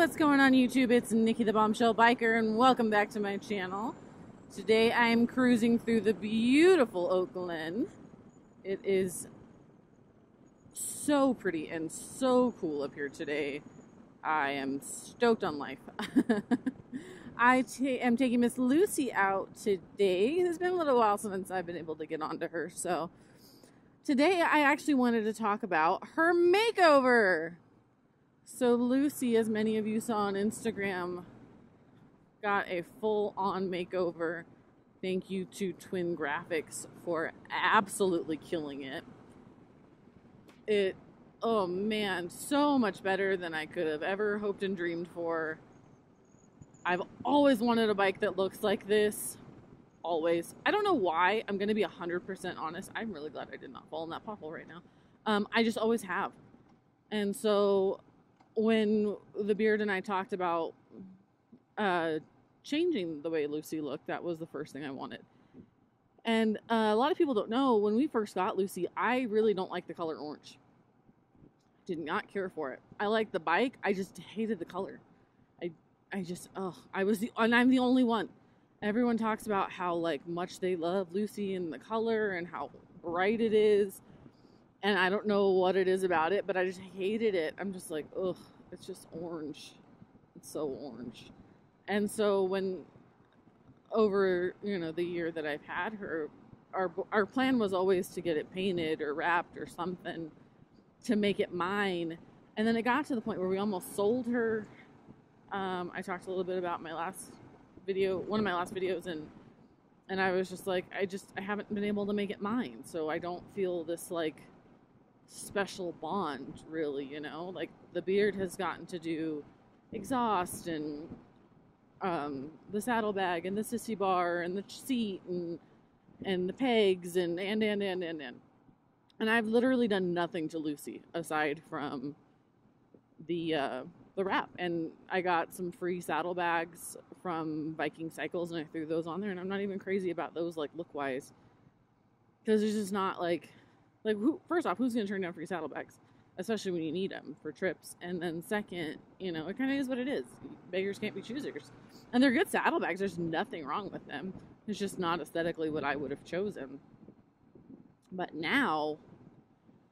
what's going on YouTube? It's Nikki the Bombshell Biker and welcome back to my channel. Today I'm cruising through the beautiful Oak Glen. It is so pretty and so cool up here today. I am stoked on life. I am taking Miss Lucy out today. It's been a little while since I've been able to get onto her, so today I actually wanted to talk about her makeover. So Lucy, as many of you saw on Instagram, got a full-on makeover. Thank you to Twin Graphics for absolutely killing it. Oh man, so much better than I could have ever hoped and dreamed for. I've always wanted a bike that looks like this. Always. I don't know why. I'm going to be 100% honest. I'm really glad I did not fall in that pothole right now. I just always have. And so when the Beard and I talked about changing the way Lucy looked, that was the first thing I wanted. And a lot of people don't know, when we first got Lucy, I really don't like the color orange. Did not care for it. I like the bike. I just hated the color. And I'm the only one. Everyone talks about how much they love Lucy and the color and how bright it is. And I don't know what it is about it, but I just hated it. I'm just like, ugh, it's just orange. It's so orange. And so when over, the year that I've had her, our plan was always to get it painted or wrapped or something to make it mine. And then it got to the point where we almost sold her. I talked a little bit about one of my last videos, and I was just like, I haven't been able to make it mine, so I don't feel this special bond, really, the Beard has gotten to do exhaust and the saddlebag and the sissy bar and the seat and the pegs and I've literally done nothing to Lucy aside from the wrap. And I got some free saddlebags from Viking Cycles and I threw those on there, and I'm not even crazy about those look wise, because it's just not first off, who's gonna turn down free saddlebags, especially when you need them for trips? And then second, it kind of is what it is. Beggars can't be choosers, and they're good saddlebags. There's nothing wrong with them. It's just not aesthetically what I would have chosen. But now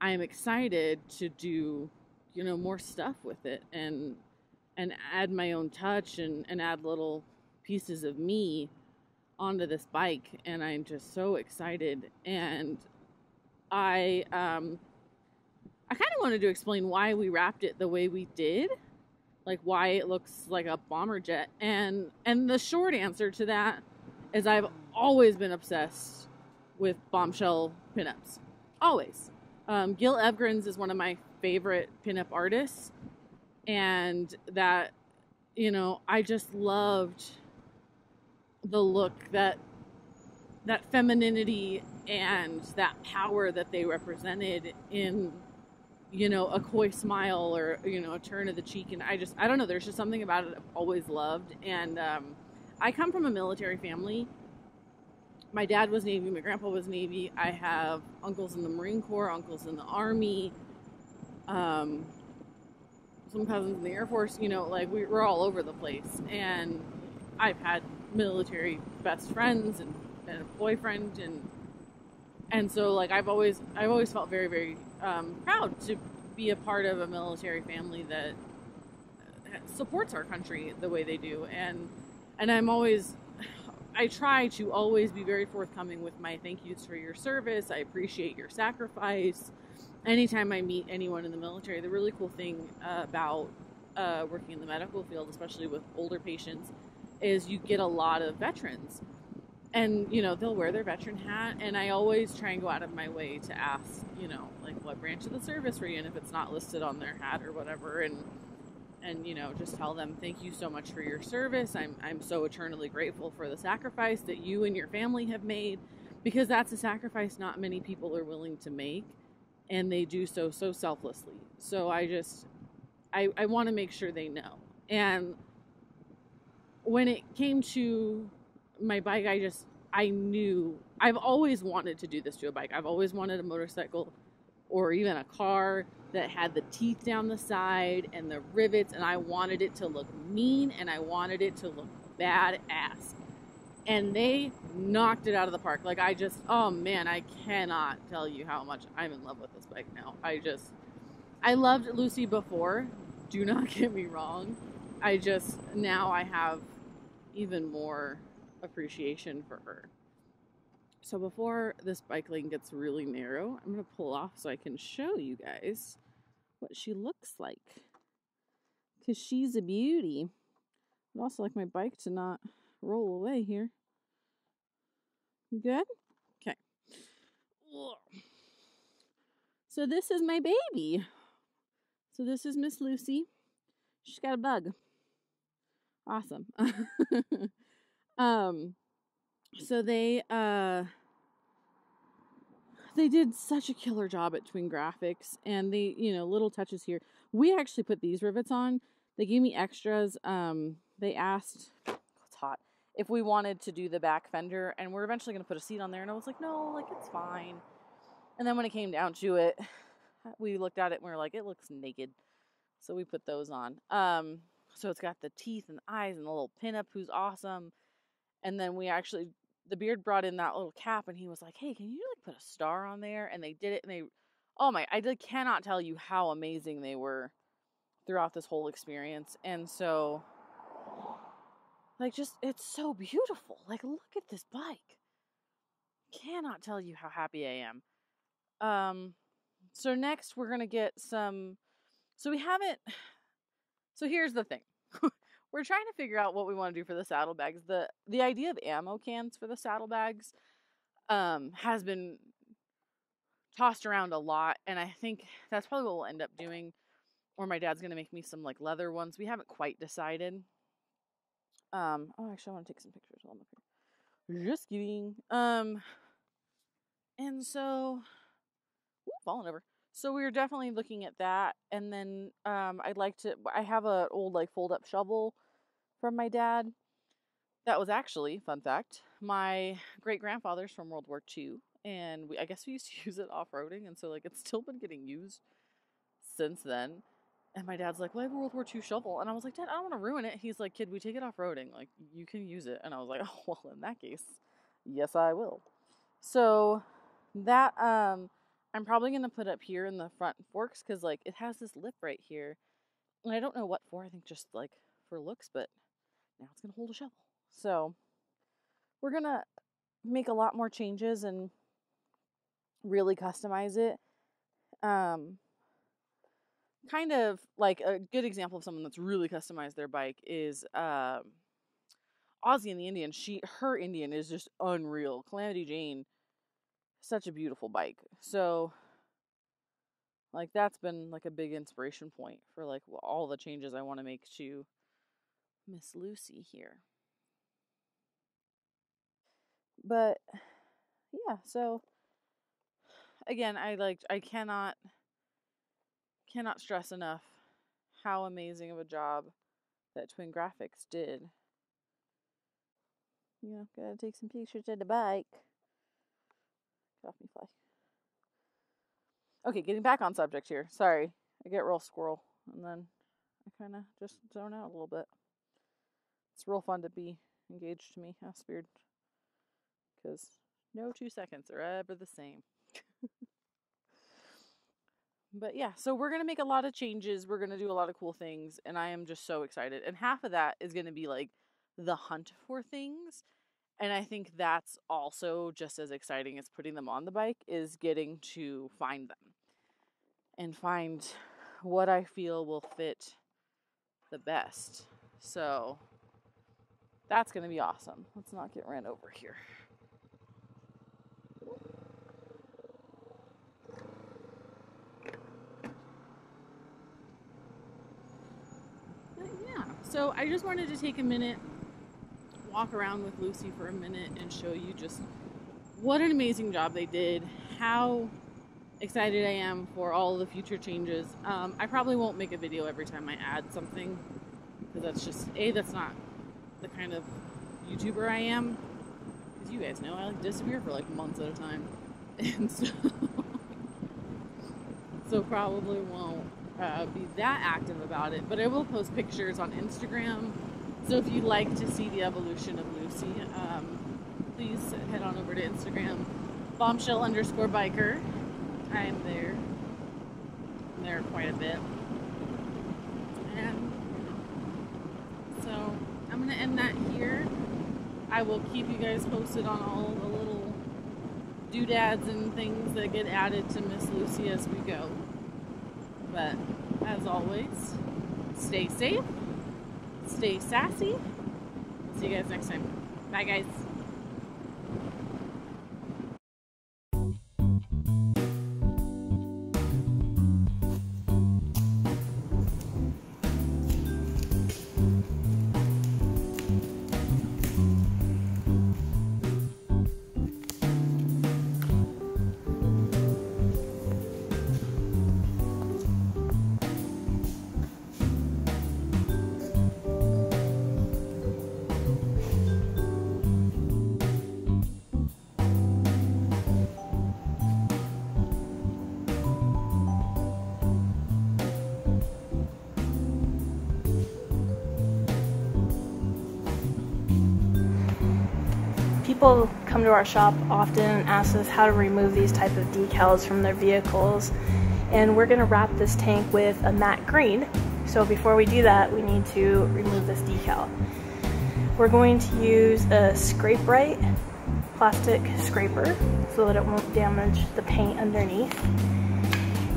I am excited to do more stuff with it and add my own touch and add little pieces of me onto this bike, and I'm just so excited. And I kind of wanted to explain why we wrapped it the way we did, why it looks like a bomber jet. And the short answer to that is I've always been obsessed with bombshell pinups. Always. Gil Evgrens is one of my favorite pinup artists, and that, I just loved the look, that femininity and that power that they represented in, a coy smile or, a turn of the cheek. And I don't know, there's just something about it I've always loved. And I come from a military family. My dad was Navy, my grandpa was Navy. I have uncles in the Marine Corps, uncles in the Army, some cousins in the Air Force. We're all over the place. And I've had military best friends and a boyfriend, and so I've always felt very, very proud to be a part of a military family that supports our country the way they do. And I try to always be very forthcoming with my thank yous for your service. I appreciate your sacrifice. Anytime I meet anyone in the military, the really cool thing about working in the medical field, especially with older patients, is you get a lot of veterans. And, they'll wear their veteran hat, and I always try and go out of my way to ask, what branch of the service were you in, if it's not listed on their hat or whatever, and just tell them, thank you so much for your service. I'm so eternally grateful for the sacrifice that you and your family have made, because that's a sacrifice not many people are willing to make, and they do so selflessly. So I want to make sure they know. And when it came to my bike, I knew I've always wanted to do this to a bike. I've always wanted a motorcycle or even a car that had the teeth down the side and the rivets, and I wanted it to look mean and I wanted it to look badass. And they knocked it out of the park. Like, oh man, I cannot tell you how much I'm in love with this bike now. I loved Lucy before, do not get me wrong. Now I have even more appreciation for her. So before this bike lane gets really narrow, I'm going to pull off so I can show you guys what she looks like. Because she's a beauty. I'd also like my bike to not roll away here. You good? Okay. So this is my baby. So this is Miss Lucy. She's got a bug. Awesome. So they did such a killer job at Twin Graphics, and they, little touches here. We actually put these rivets on. They gave me extras. They asked, it's hot, if we wanted to do the back fender, and we're eventually going to put a seat on there, and I was like, no, like, it's fine. And then when it came down to it, we looked at it and we were like, it looks naked. So we put those on. So it's got the teeth and the eyes and the little pinup, who's awesome. And then the Beard brought in that little cap, and he was like, hey, can you like put a star on there? And they did it, and I cannot tell you how amazing they were throughout this whole experience. And so, like, it's so beautiful. Like, look at this bike. Cannot tell you how happy I am. So next we're going to get some, so here's the thing. We're trying to figure out what we want to do for the saddlebags. The idea of ammo cans for the saddlebags has been tossed around a lot, and I think that's probably what we'll end up doing. Or my dad's gonna make me some like leather ones. We haven't quite decided. Actually, I want to take some pictures while I'm up here. Just kidding. And so, falling over. So we were definitely looking at that, and then I have an old like fold-up shovel from my dad. That was actually, fun fact, my great-grandfather's from World War II, and I guess we used to use it off-roading, and so like it's still been getting used since then. And my dad's like, well, I have a World War II shovel, and I was like, Dad, I don't want to ruin it. He's like, kid, we take it off-roading, like you can use it. And I was like, oh, well, in that case, yes, I will. So that I'm probably going to put up here in the front forks, because, like, it has this lip right here. And I don't know what for. I think just, like, for looks, but now it's going to hold a shovel. So we're going to make a lot more changes and really customize it. Kind of, like, a good example of someone that's really customized their bike is Ozzy and the Indian. Her Indian is just unreal. Calamity Jane. Such a beautiful bike. So, like, that's been like a big inspiration point for like all the changes I want to make to Miss Lucy here. But yeah, so again, I cannot stress enough how amazing of a job that Twin Graphics did. Gotta take some pictures of the bike. Get off me, fly. Okay, getting back on subject here. Sorry, I get real squirrel, and then I kind of just zone out a little bit. It's real fun to be engaged to me, Beard, because no 2 seconds are ever the same. But yeah, so we're going to make a lot of changes. We're going to do a lot of cool things, and I am just so excited. And half of that is going to be like the hunt for things. And I think that's also just as exciting as putting them on the bike, is getting to find them and find what I feel will fit the best. So that's going to be awesome. Let's not get ran over here. But yeah, so I just wanted to take a minute, walk around with Lucy for a minute, and show you just what an amazing job they did, how excited I am for all the future changes. I probably won't make a video every time I add something, because that's just, that's not the kind of YouTuber I am, because you guys know I like disappear for like months at a time. And so so probably won't be that active about it, but I will post pictures on Instagram. So if you'd like to see the evolution of Lucy, please head on over to Instagram, Bombshell_Biker. I'm there. I'm there quite a bit. And so I'm going to end that here. I will keep you guys posted on all the little doodads and things that get added to Miss Lucy as we go. But as always, stay safe, stay sassy. See you guys next time. Bye, guys. People come to our shop often and ask us how to remove these type of decals from their vehicles, and we're going to wrap this tank with a matte green. So before we do that, we need to remove this decal. We're going to use a scrape-right plastic scraper so that it won't damage the paint underneath.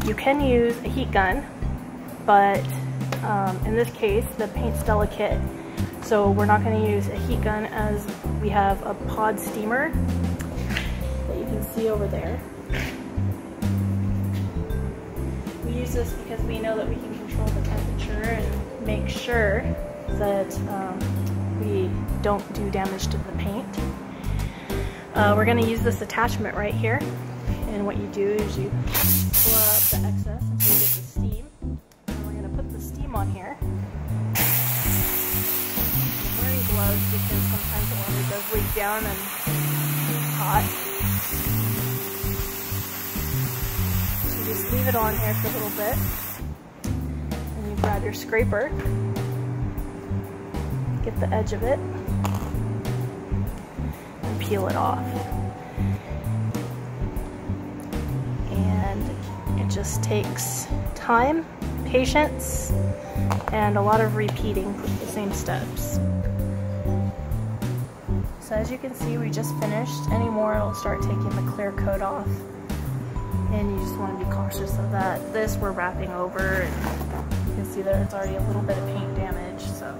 You can use a heat gun, but in this case the paint's delicate, so we're not going to use a heat gun, as we have a pod steamer that you can see over there. We use this because we know that we can control the temperature and make sure that we don't do damage to the paint. We're going to use this attachment right here, and what you do is you pour out the excess until you get the steam, and we're going to put the steam on here. I'm wearing gloves because sometimes the water does leak down and it's hot. So just leave it on here for a little bit, and you grab your scraper, get the edge of it, and peel it off. And it just takes time, patience, and a lot of repeating the same steps. So as you can see, we just finished. Any more, it'll start taking the clear coat off, and you just want to be cautious of that. This we're wrapping over, and you can see there's already a little bit of paint damage, so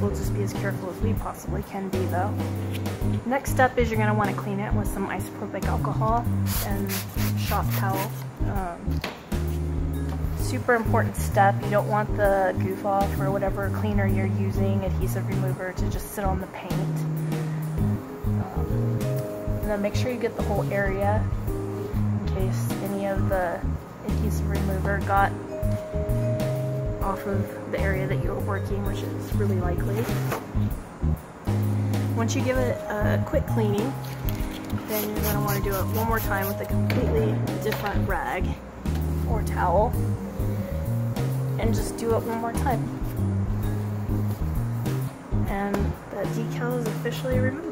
we'll just be as careful as we possibly can be though. Next step is you're going to want to clean it with some isopropyl alcohol and shop towel. Super important step. You don't want the goof off or whatever cleaner you're using, adhesive remover, to just sit on the paint. And then make sure you get the whole area in case any of the adhesive remover got off of the area that you were working, which is really likely. Once you give it a quick cleaning, then you're going to want to do it one more time with a completely different rag or towel, and just do it one more time. And the decal is officially removed.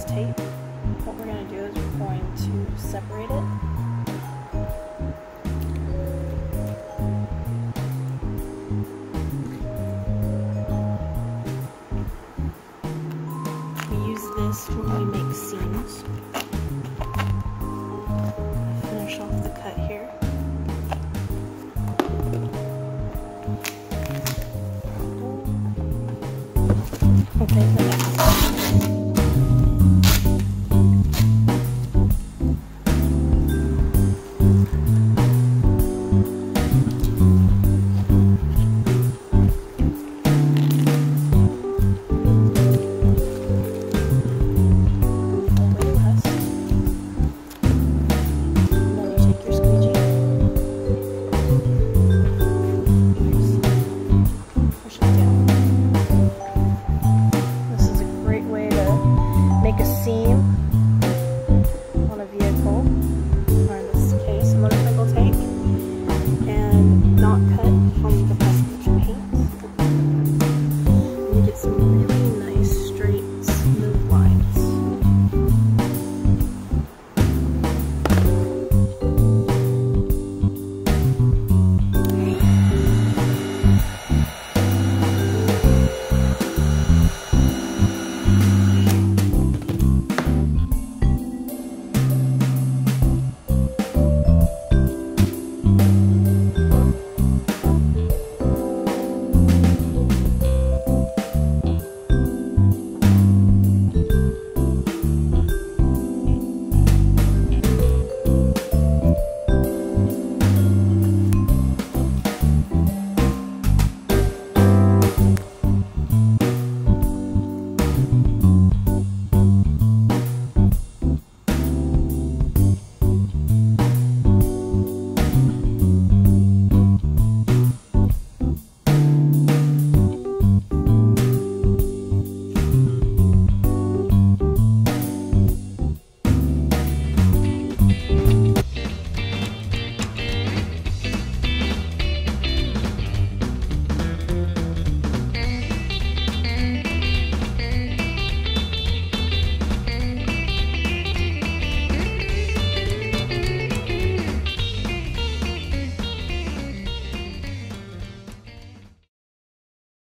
tape.